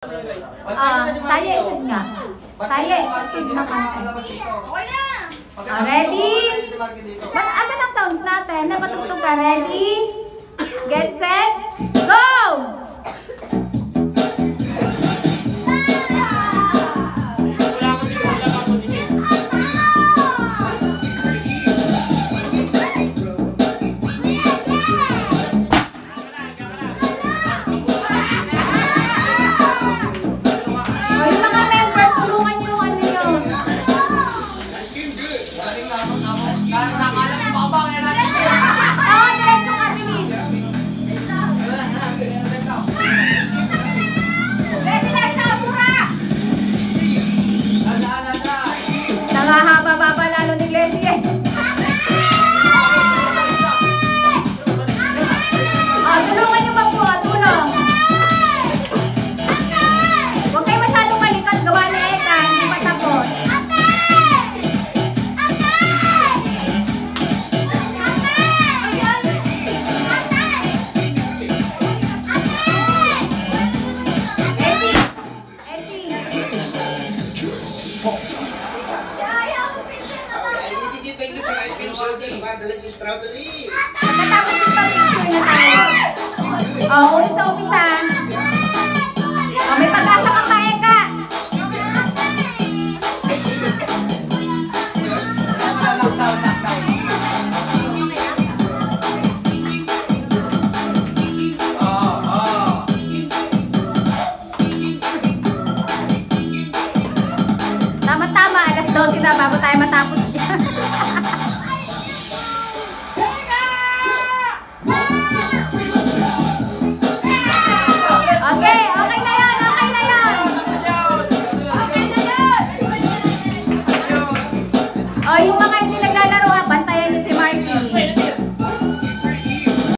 Saya isip nga. Saya isip naman. Ready? Asan ang sounds natin? Napatugtog ka. Ready? Get set? Go! Haba-haba lalo ni Leslie. Tulungan niyo ba po? Tulong. Huwag kayo masyadong malikat. Gawa ni Eka. Hindi pa tapos. Pagkatapos yung pag-picture na tayo. Ulit sa umpisa. May pag-asa ka pa, Eka. Tama-tama, alas 12 na bago tayo matapos siya. Okay na yun. Yung mga